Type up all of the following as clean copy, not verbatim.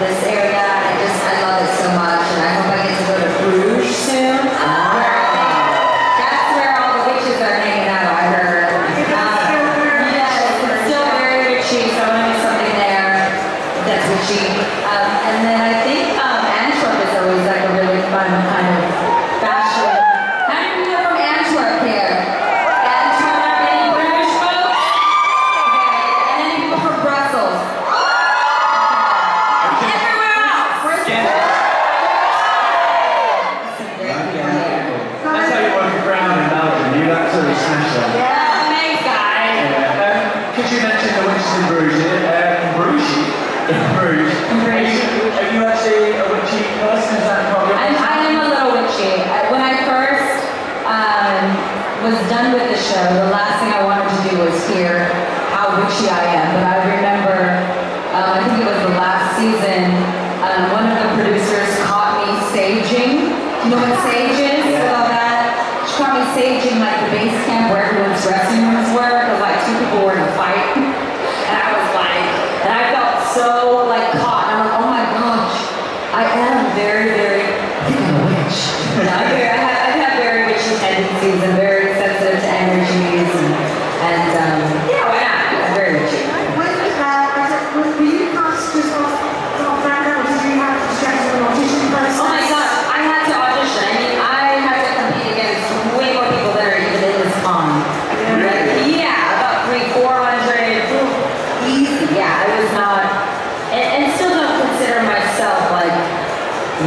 this area. I love it so much, and I hope I get to go to Bruges soon. That's where all the witches are hanging out, I heard. Yes, it's still very witchy, so I want to do something there that's witchy. And then I think Antwerp is always like a really fun kind of fashion. How many people are from Antwerp here? Antwerp, any British folks? Okay, and any people from Brussels? Everywhere else! That's how you work around in Belgium. You absolutely smash that. Yeah, thanks, guys. Because you mentioned the witches in Bruges. Bruges. Are you actually a witchy person? Is that part of your I am a little witchy. When I first was done with the show, the last thing I wanted to do was hear how witchy I am. But I remember, I think it was the last season, one of the producers caught me saging. You know what sage is? With all that? She caught me saging like the base camp where everyone's dressing rooms were, because like two people were in a fight. And I was like, and I felt so like caught. And I'm like, oh my gosh, I am very, very, I think I'm a witch. I've had very witchy tendencies and very sensitive to energies and yeah, why not? I'm very witchy. Were you cast just off that, or did you have to check an audition process? Oh my god, I had to audition. I mean, I had to compete against way more people that are even in this con. Yeah, about 300-400. Easy, yeah. I was not, and still don't consider myself like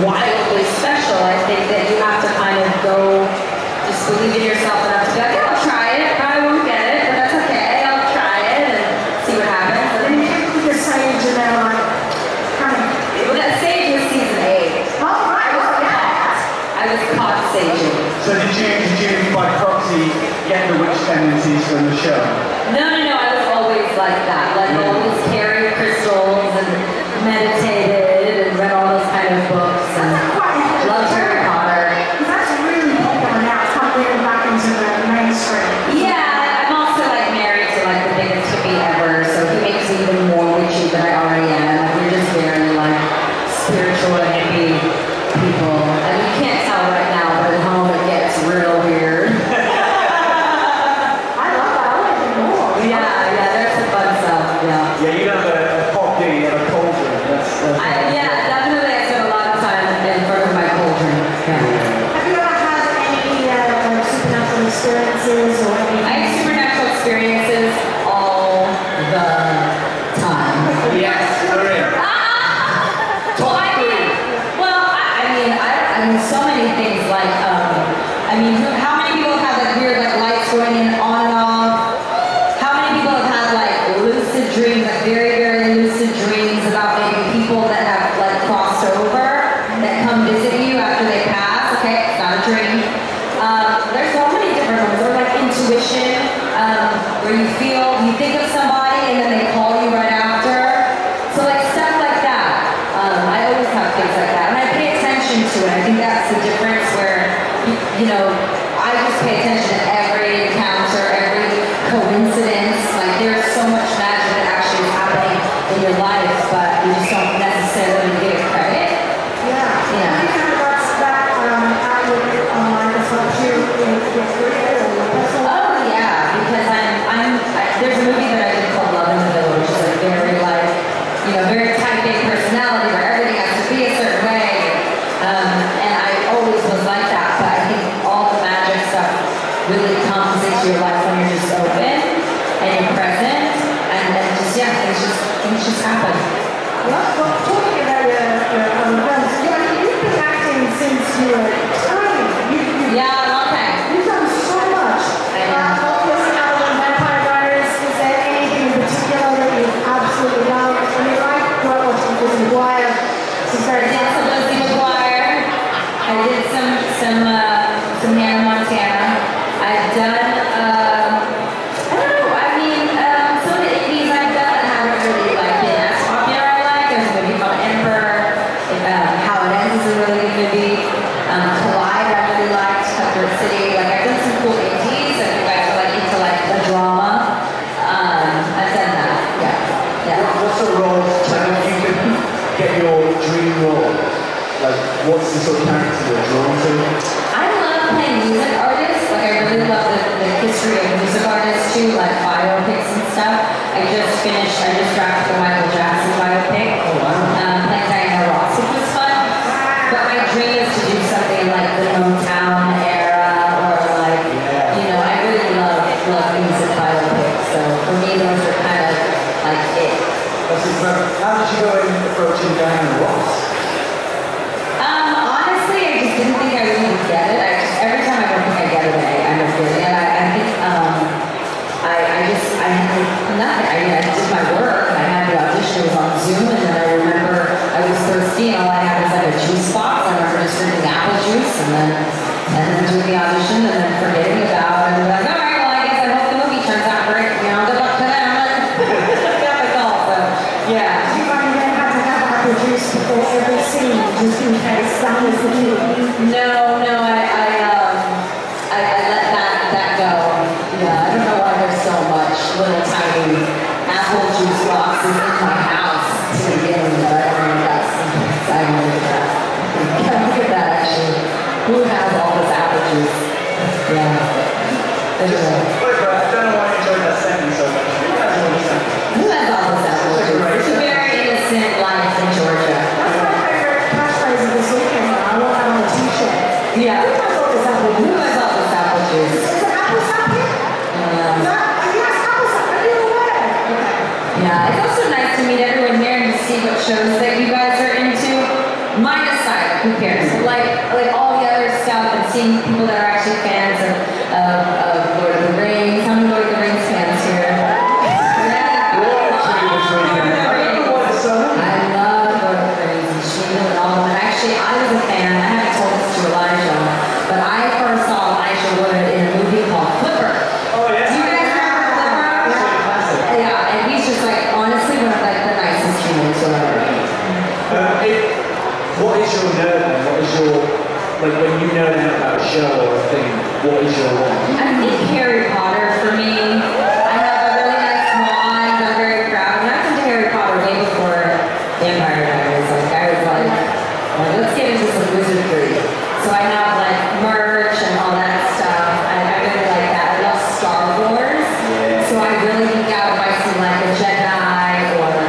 wildly special. I think that you have to kind of go, just believe in yourself enough to be like, yeah, I'll try it. Probably won't get it, but that's okay. I'll try it and see what happens. And then you came to the sage and then like, kind of... Well, that sage was season 8. Oh, right, I was caught saging. So did you by proxy get the witch tendencies from the show? No, I was always like that. Like always carried crystals and meditated and read all those kind of books and loved Harry Potter. That's really popular now. It's kind of getting back into the mainstream. Yeah, I'm also like married to like the biggest hippie ever, so he makes me even more witchy than I already am. Like, we're just very like spiritual and hippie people. And you can't tell right now, but at home it gets real weird. I love that. I want to do more. Yeah, there's some fun stuff. Yeah. Yeah, you have a poppy and a cauldron. Yeah, definitely. I spent a lot of time in front of my cauldron. Yeah. Have you ever had any supernatural experiences or any... I have supernatural experiences all the time. Yes, Maria. Top 3. Well, I mean, so many things. Like, how many people have like weird like lights going in on and off? How many people have had like lucid dreams, like very, very lucid dreams about maybe people that have like crossed over that come visit you after they pass? Okay, it's not a dream. There's so many different ones. Or like intuition, where you think of somebody and then they call you right after. So like stuff like that. I always have things like that, and I pay attention to it. I think that's the difference where, you know, I just pay attention to every encounter, every coincidence. Like there's so much magic that actually is happening in your life, but you just don't necessarily give it credit. Yeah. I think that outlook online has helped you in your career or your personal life. Oh yeah, because there's a movie that I did called Love in the Village, which is like very like, you know, very type A personality where everything has to be a certain way. And I always was like that, but I think all the magic stuff really comes into your life when you're just open and you're present, and then things just happen. Well, talking about your films, you've been acting since you were tiny. Yeah, a long time. You've done so much. I know. Obviously, other than Vampire Diaries, is there anything in particular that you absolutely love? I mean, I grew up watching Lizzie McGuire. I did some Lizzie McGuire. I did some Hannah Montana. I've done, I don't know, some of the indies I've done haven't really like been as popular. shoot like biopics and stuff. I just drafted the Michael Jackson biopic. Oh, wow. Playing Diana Ross, which was fun. But my dream is to do something like the Motown era, or like, you know, I really love music biopics. So for me, those are kind of like it. How did you go in approaching Diana Ross? Honestly, I just didn't think I really would get it. Every time I don't think I get it, I end up getting it. I think I had nothing. I did my work, and I had the audition. It was on Zoom, and then I remember I was thirsty, and all I had was like a juice box. I remember just drinking apple juice, and then doing the audition, and then forgetting about it. And like, all right, well, I guess I hope the movie turns out great. You know, good luck to them. And got the call. So yeah. Do you find you then had to have apple juice before every scene, just in case that was the key? No, I let that go. Yeah, I don't know why there's so much little tiny apple juice boxes in my house to begin with, but I don't know that's I know that. Look at that actually. Who has all this apple juice? Yeah. Anyway. Wait, bro, I don't know why you enjoyed that sentence so much. Who has all this apple juice? It's a very innocent life in Georgia. That's my favorite catchphrase of this weekend. I want that on a t-shirt. Yeah. Who has all this apple Who juice? has all this apple juice? Is it apple sap here? Yes, apple sap. Are you aware? Yeah, it's also nice to meet everyone here and to see what shows that you guys are into. Mine aside, who cares? Like all the other stuff and seeing people that are actually fans of Lord of the Rings. How many Lord of the Rings fans here? Yeah. I love Lord of the Rings and Sheila and all of them. And actually, I was a fan. I haven't told this to Elijah, but I first saw Elijah Wood in a movie called Flipper. Oh, yeah. Do you guys remember Flipper? Yeah, and he's just like, honestly, one of like the nicest humans you'll ever meet. What is your nerd then? What is your, like when you nerd out about a show or a thing, what is your one? I think Harry Potter for me. I have a really nice wand. I'm very proud. And I was into Harry Potter way before Vampire Diaries. Like I was like, let's get into some wizardry. So I have like merch and all that stuff. I really like that. I love Star Wars. Yeah. So I really geek out if I see like a Jedi or,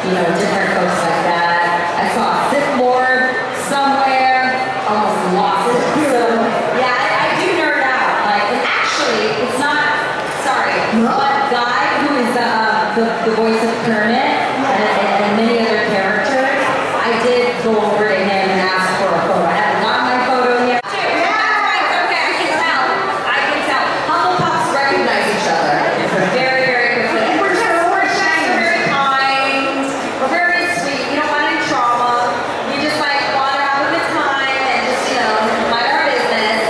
you know, different folks like that. I saw a Sith Lord somewhere, almost lost it. So yeah, I do nerd out. Like, and actually, it's not. Sorry, but Guy, who is the voice of Kermit and many other characters, I did go over to him and ask for a photo. I haven't gotten my photo yet. That's right. Okay, I can tell. Hufflepuffs recognize each other very, very quickly. We're very kind. We're very sweet. We don't want any trauma. We just like want to have a good time and just, you know, mind our business.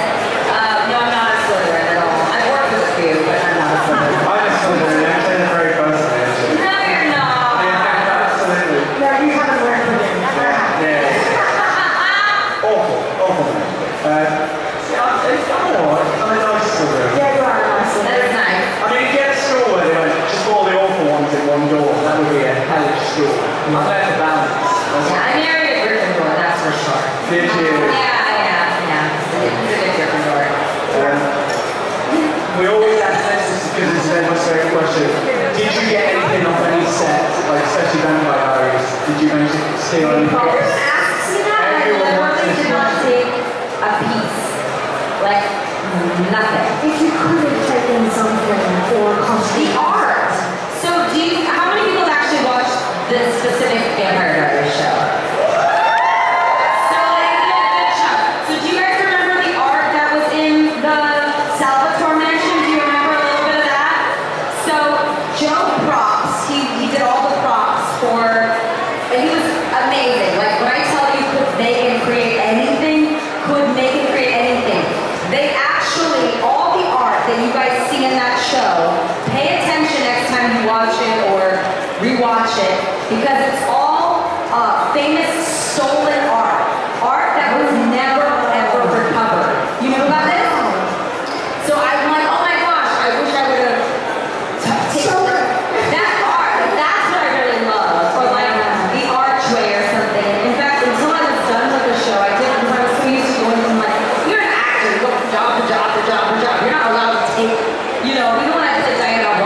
No, I'm not a Slytherin at all. I've worked with a few, but I'm not a Slytherin. I'm a Slytherin, I'm saying it very personally actually. No, you're not. Yeah, absolutely. No, you haven't worked with him. Yeah. Awful. It's alright. I'm a nice Slytherin. Yeah, you are nice. That's nice. I mean, if you get a school where they went, just all the awful ones in one door, that would be a hellish school. I'm there to balance. Yeah, I married a Gryffindor, that's for sure. Did you? Yeah. He's a good Gryffindor. We always ask this because it's a most favorite question. Did you get anything off any set, like especially Vampire Diaries? Did you manage to steal anything? See that? I literally did not take a piece. Like, nothing. If you could have taken something or costume. The art. So how many people have actually watched this specific Vampire Diaries show? So like a good chunk. So do you guys remember the art that was in the Salvatore mansion? Do you remember a little bit of that? So Joe Props, he did all the props for, and he was amazing. Like when I tell you could make and create anything, they actually, all the art that you guys see in that show, pay attention next time you watch it or rewatch it, because it's all famous stolen art. Art that was never, ever recovered. You know about this? So I'm like, oh my gosh, I wish I would have taken that art. Like, that's what I really love. Or like the archway or something. In fact, until I was done with the show, I did, because I was so used to going from like, you're an actor, you go from job to job to job to job. You're not allowed to take, you know, even when I played Diana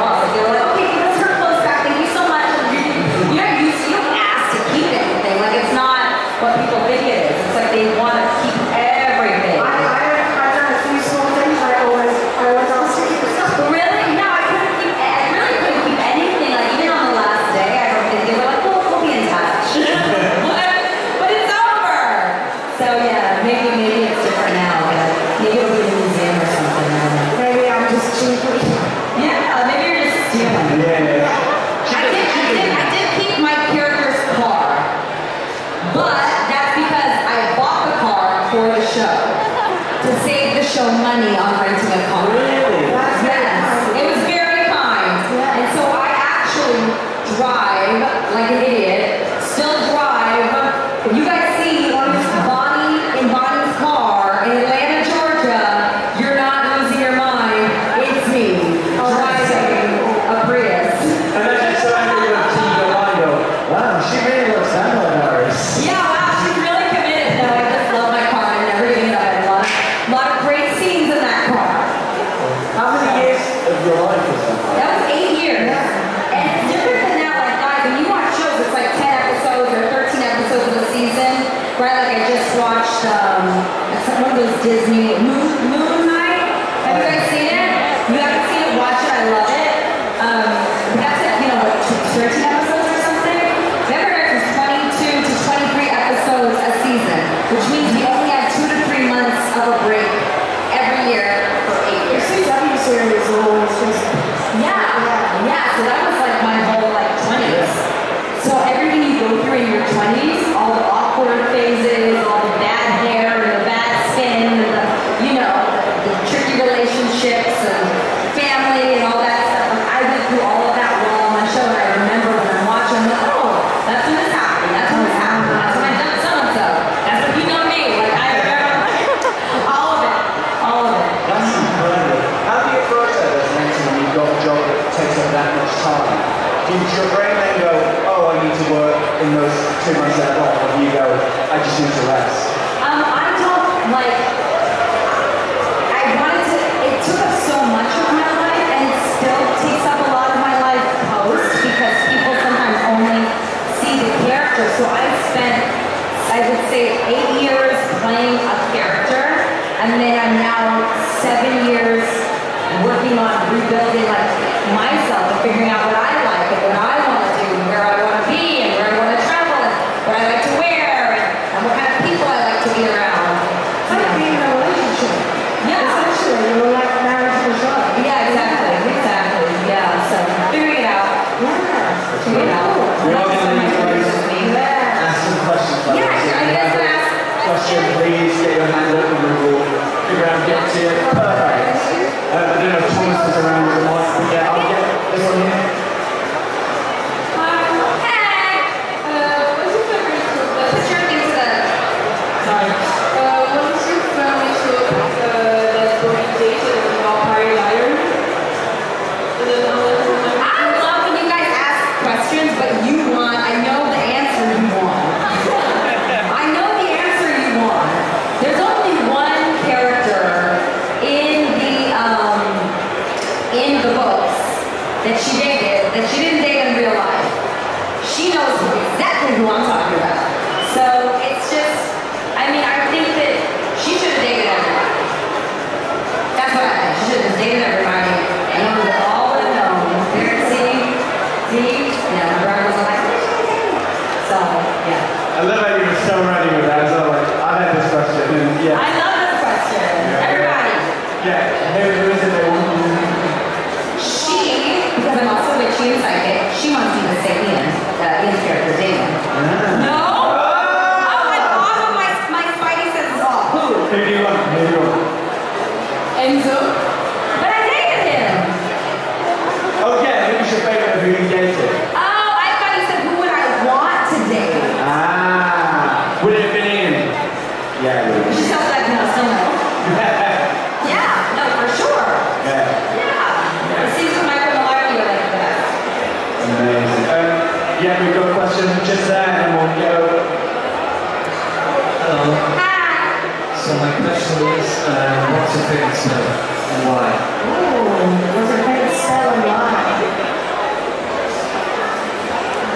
money on renting a car. Really? Yes. It was very kind. And so I actually drive like an idiot, still drive. You guys see Bonnie in Bonnie's car in Atlanta, Georgia. You're not losing your mind. It's me driving a Prius. And then she's so angry with Kino Loy. Wow, she really loves Diaries. Yeah, wow, she's really committed. No, I just love my car. I'm never giving it up. A lot of great scenes in that car. How many years of your life was that? That was 8 years. And it's different than that, like guys, when you watch shows, it's like 10 episodes or 13 episodes of a season, right? Like I just watched one of those Disney Moon Night. Have you guys seen it? You haven't seen it? Watch it. I love it. But that's it, you know, like 13 episodes or something. Remember, it was 22 to 23 episodes a season, which means we only had 2 to 3 months of a break every year for 8 years. The CW series is always just... Yeah, so that was like my whole like 20s. So everything you go through in your 20s, all the awkward phases, all the bad hair and the bad skin and the, you know, the tricky relationships and family and all that stuff. Like, I went through all of that while on my show, and I remember when I'm watching, I'm like, oh, that's when this happened, that's when this happened, that's when I done so-and-so, that's when you know me. Like I remember all of it. That's incredible. How do you approach that as an actor when you've got a job that takes up that much time? Does your brain then go, oh, I need to work in those 2 months that I'm off, or do you go, I just need to rest? I don't like. I wanted to. It took up so much of my life, and it still takes up a lot of my life post because people sometimes only see the character. So I spent, I would say, 8 years playing a character, and then I'm now 7 years working on rebuilding like myself and figuring out what I like and what I want to do and where I want to be and where I want to travel and what I like to wear and what kind of people I like to be around. It's like being in a relationship. Yeah. Essentially, you're like married to a job. Yeah, exactly. Yeah, so figuring it out. Figuring it out. We're all going to leave guys. Ask some questions. Yeah, I guess I ask Question, please get your hand up and we will figure out get to it. Perfect. I don't know if Thomas is around with the mic, but yeah, I'll get this one here. Hey! What's your favorite book? Put your thing to the... Sorry. What's your favorite book that's going to date and vampire diary? I love when you guys ask questions, but you want... I know the answer you want. I know the answer you want. There's only one character in the books that she dated, that she didn't date in real life. She knows exactly who I'm talking about. So it's just, I mean, I think that she should have dated everybody. That's what I think. She should have dated everybody, and you would all would have known. See, yeah, my brother was like, so, yeah. I love how you were so ready with that as well. Like, I've had this question, and yeah. I love this question. Everybody. Yeah, who is it they want you to She, because I'm also witchy and psychic, she wants me to say Ian's character, Damon. No? Oh, I'm off of my spidey sense is off. Who? Who do you want? Enzo. But I dated him. Oh yeah, who's your favourite of who you dated? Oh, I thought you said who would I want to date? Ah, would it have been Ian? Yeah, it would have She sounds like no, still no. Yeah, no, for sure. Yeah. Yeah. It seems to Michael Malarkey like that. Amazing. Yeah, we've got a question just there, and we'll go. Hello. Hi. So my question is, what's your favorite smell and why? Ooh, what's your favorite smell and why?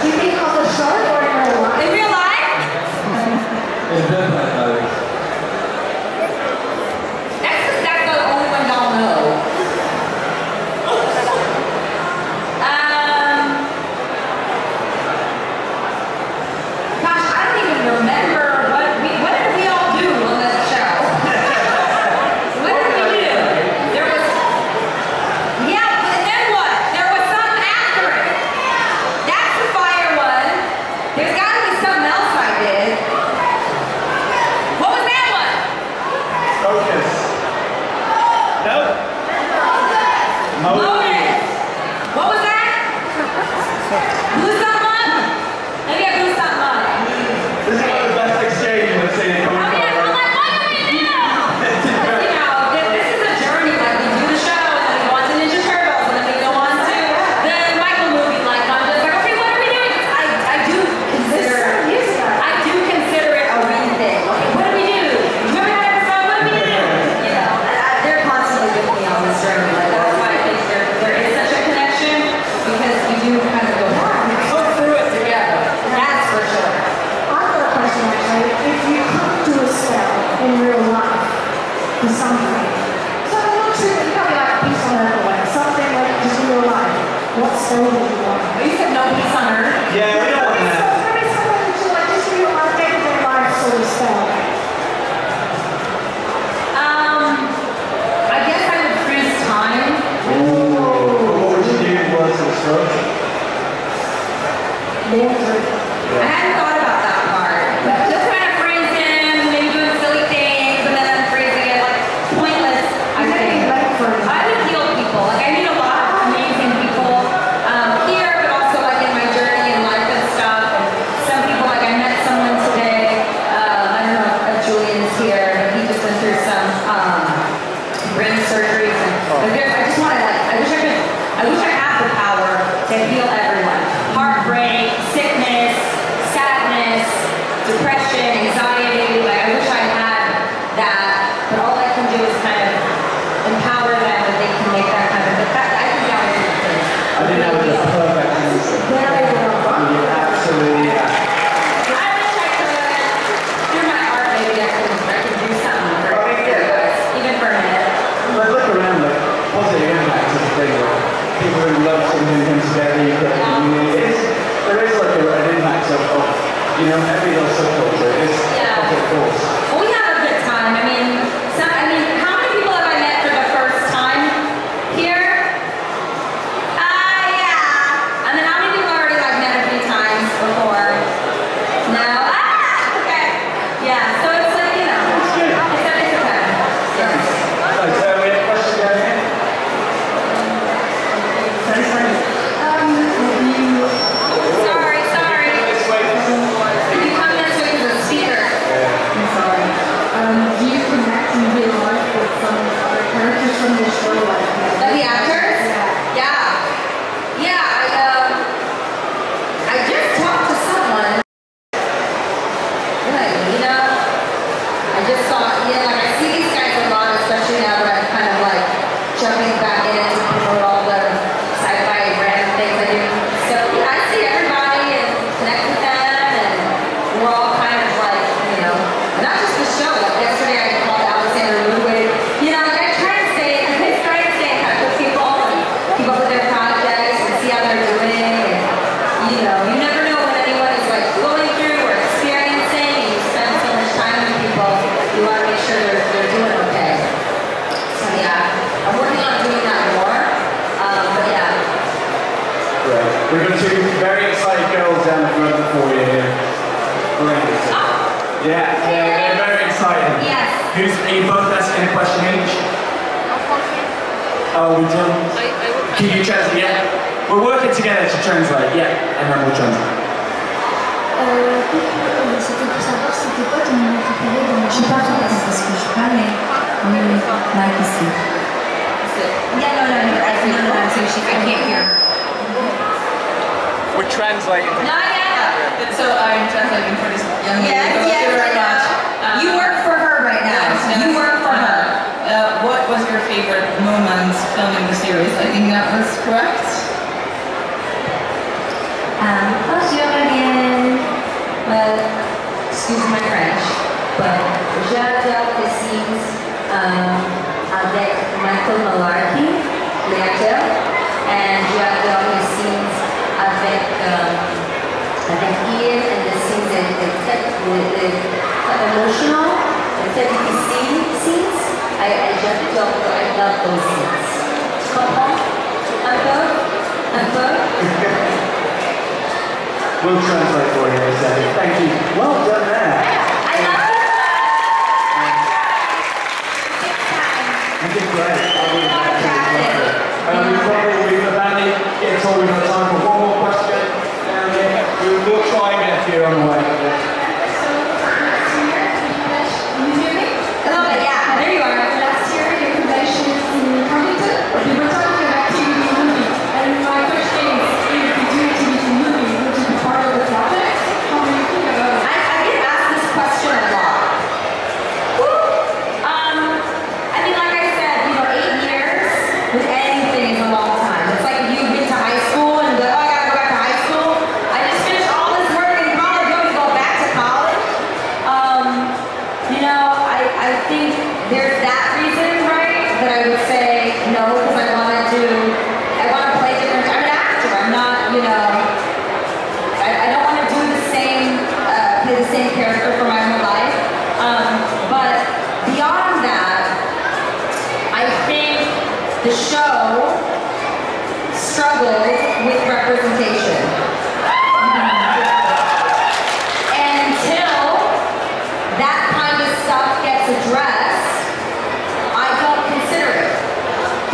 Do you think of the show or in real life? In real life? In Vampire Diaries. That's because that's the only one y'all know. Gosh, I don't even remember what did we all do on that show? What did we do? There was What was that? Blue someone? Maybe I blew someone. This is one of the best exchanges I've seen in Comic Con. I'm like, what do we do? You know, this is a journey. Like, we do the show, and then we go on to Ninja Turtles, and then we go on to the Michael movie. Like, I'm just like, okay, what are we doing? I do consider it a real thing. Okay, what do we do? Remember that episode? What do we do? You know, they're constantly with me on this journey. Like, that's why I think there is such a connection, because we do kind of go through it together. That's for sure. I've got a question actually. If you could do a spell in real life for something, something not too, you can't be like a piece on earth or whatever, something like just in real life, what spell would you want? You said no peace on earth? Yeah, we don't want that. Maybe something that you like just real life, day-to-day life sort of spell. I guess I would freeze time. What would you do in words of destruction? I hadn't thought about that part. But just kind of freezing, maybe doing silly things, and then freezing it, like pointless. I would heal people. Like, I meet a lot of amazing people here, but also like in my journey in life and stuff. And some people, like I met someone today. I don't know if Julian's here, but he just went through some brain surgeries. And I just want to like, I wish I had the power to heal everyone. Heartbreak, sickness, sadness, depression, anxiety. Like, I wish I had that, but all I can do is kind of empower them that they can make that kind of effect. I think that would be the thing. I think that was the perfect answer. Very well. You absolutely have. I wish I could. Through my art, maybe I can do something for you guys, even for a minute. But look around, like, positive impact is a thing. Like, people who love something come together, you create a community. There is like an impact of, you know, every little subculture. It's of course. Well, we have a good time. I mean, how many people have I met for the first time here? Yeah. And then how many people already like met a few times before? No? Okay. Yeah, so it's like, you know, it's a time. Nice. We have a question down here. Sorry. This way. If you come this way to the speaker. I'm sorry. Do you connect in real life with some other characters from the show? The actors? Yeah, I just talked to someone. Like, you know, I just thought, like I see these guys a lot, especially now that I'm kind of like jumping back in to promote all the sci-fi random things I do. So yeah, I see everybody and connect with them, and we're all kind of like, you know, not just the show. Like yesterday I called Alexander Ludwig. You know, like I try to stay in touch with people and keep up with their projects and see how they're doing. And, you know, you never know what anyone is like going through or experiencing, and you spend so much time with people, you want to make sure they're doing okay. So yeah, I'm working on doing that more. But yeah. Right. We've got two very excited girls down the front for you here. Great. Yeah, they're very excited. Yes. Are you both asking a question each? Oh, we done? Can you translate? Yeah. We're working together to translate, yeah, and then we'll translate. C'était pour savoir c'était quoi ton moment préféré dans le jeu. Parce que je parlais. Like this. Yeah, no, I can't hear. We're translating. Not yet. So I'm translating for this young lady. Yes, Thank you very much. You work for her right now. Yes, You work for her. What was your favorite moment filming the series? I think that was correct. Bonjour again. Well, excuse my French, but j'adore les scenes avec Michael Malarkey, l'acteur, and j'adore les scenes avec Ian, and the scenes that emotional, and difficile scenes. I love those scenes. Tu comprends? Un peu? We'll translate for you in a second. Thank you. Well done there. I love You did great. We've abandoned struggled with representation. And until that kind of stuff gets addressed, I don't consider it.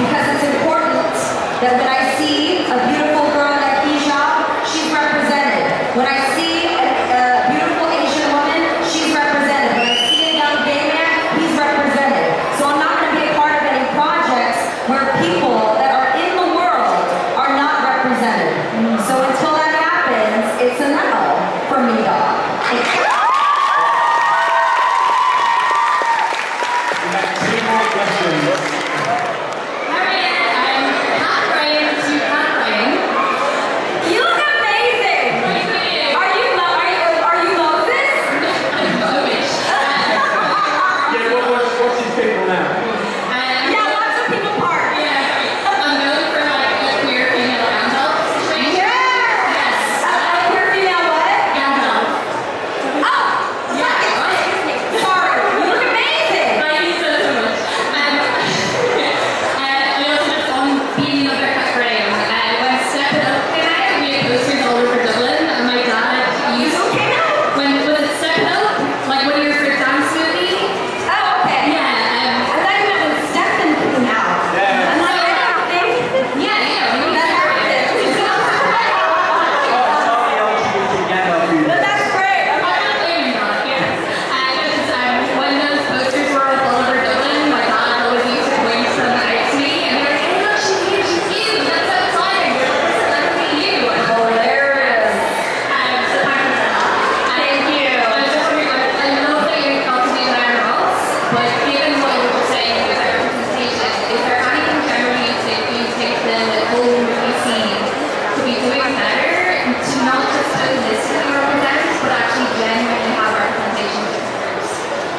Because it's important that when I see a beautiful girl in a hijab, she's represented. When I see a beautiful Asian woman, she's represented. When I see a young gay man, he's represented. So I'm not going to be a part of any projects where people that are in the world are not represented. So until that happens, it's a no for me, dog. We have 2 more questions. You look amazing! Are you Moses? Yeah, what's his people now? Yeah, lots of people part. I'm known for like a queer female Gandalf situation. Yes! Queer female what? Gandalf. Oh! Yeah. Excuse me. Sorry. You look amazing! Thank you so much. And I also just on being another cut frame. And when I stepped up, and I had made posters all over Dublin, and my dad used when it stepped up, like when you're for a dance movie. Oh, okay. Yeah. I thought you meant when Stefan came out. Yeah. I'm like, Yeah. that happened. But that's great. When those posters were all over Dublin, my dad always used to point them out to me, and they're like, "Hey, look, she's you. That's so exciting. That could be you." Hilarious. So thank you. I love that you got to do that else, but given what you were saying with representation, is there anything generally you take the whole movie scene to be doing better, to not just ethnicity represent, but actually genuinely have representation of different groups?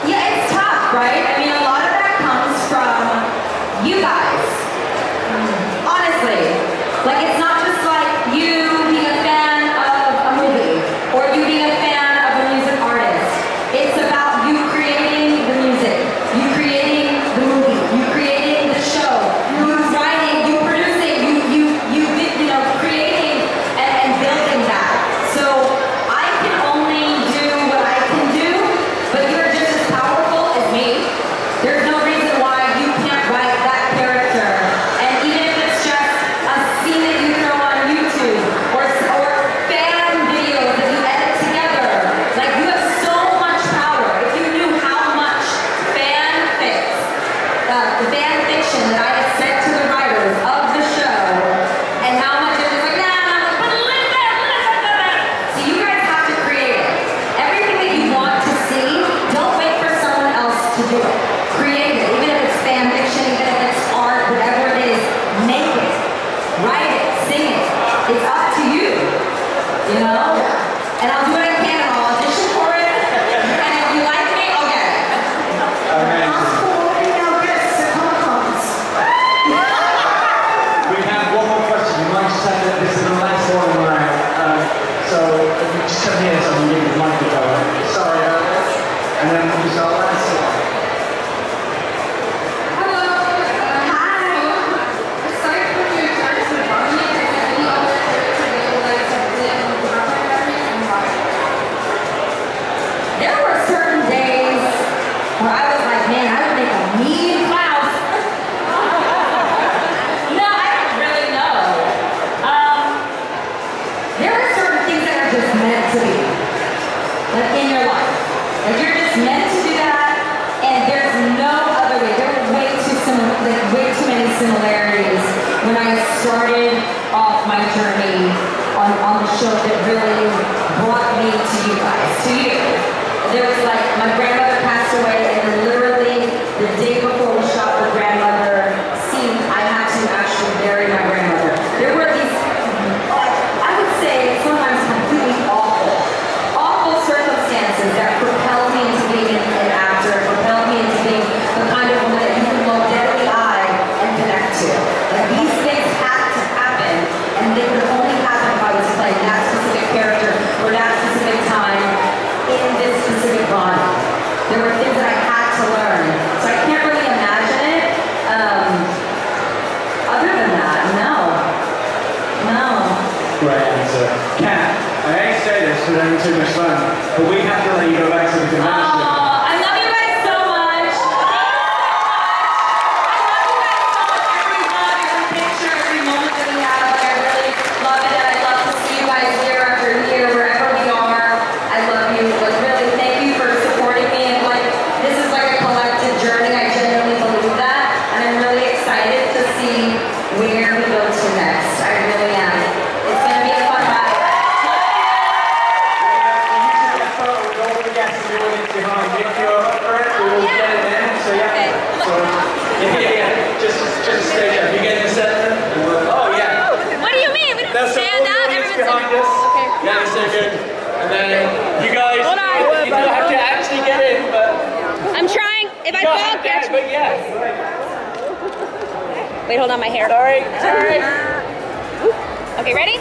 Yeah, it's tough, right? I mean, a lot of that comes from you guys. Honestly. Like, it's not just like you being a fan of a movie or you being a fan of a music artist. It's about you creating the music, you creating the movie, you creating the show, you writing, you producing, you know, creating and building that. So I can only do what I can do, but you're just as powerful as me. There's no reason why you can't write that character. And even if it's just a scene that you throw on YouTube or fan videos that you edit together, like you have so much power. If you knew how much the fan fiction that I had sent to the writers of the show, and how much it was like, nah, but listen. So you guys have to create it. Everything that you want to see, don't wait for someone else to do it. Create it. Even if it's fan fiction, even if it's art, whatever it is, make it. Write it. Sing it. It's up to you. You know? And I'll do what I can and I'll audition for it. And if you like me, I'll get it. Ask for more female guests at Comic Cons. We have 1 more question. You might just have to, this is the last one around. So if you just come here so I can give you the microphone. Sorry about this. And then we'll just our last one. Hello. Hi. Aside from your chance to Mowgli, is there any other character that you like to play in the Diaries and why? There were certain days where I was like, man, I would make a mean Klaus. No, I don't really know. There are certain things that are just meant to be. Like in your life. Like you're just meant to do that, and there's no other way. There were way too many similarities when I started off my journey on the show that really brought me to you guys, to you. There was like, my grandmother passed away, and then literally the day before we shot the grandmother scene, I had to actually bury my grandmother. There were these, I would say, sometimes completely awful circumstances that propelled me into being an actor, propelled me into being the kind of woman that you can look dead in the eye and connect to. Like, these things had to happen, and they could only happen if I was playing that specific character or that specific time in this specific body. There were things that I had to learn. So I can't really imagine Great answer. Kat, I hate to say this because I'm having too much fun, but we have to let you go back to the convention. I love you guys so much. Every hug, every picture, every moment that we have. Like, I really love it, and I love to see you guys year after year, wherever we are. I love you. Like, really, thank you for supporting me. And like, this is like a collective journey. I genuinely believe that, and I'm really excited to see where we go to next. I really am. It's gonna be a fun ride. If you're up for it, we will get it in. So yeah. So, yeah. Just stay there. You get in the center. Oh yeah. What do you mean? We don't stand out. Everyone's behind us. Okay. Yeah, so good. And then you guys, Hold on. you don't have to actually get in, but I'm trying. If I fall, catch me. but yeah. Wait, hold on, my hair. Sorry. Okay, ready?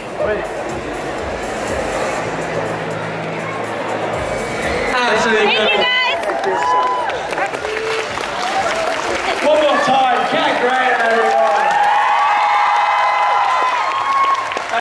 Absolutely. Thank you guys.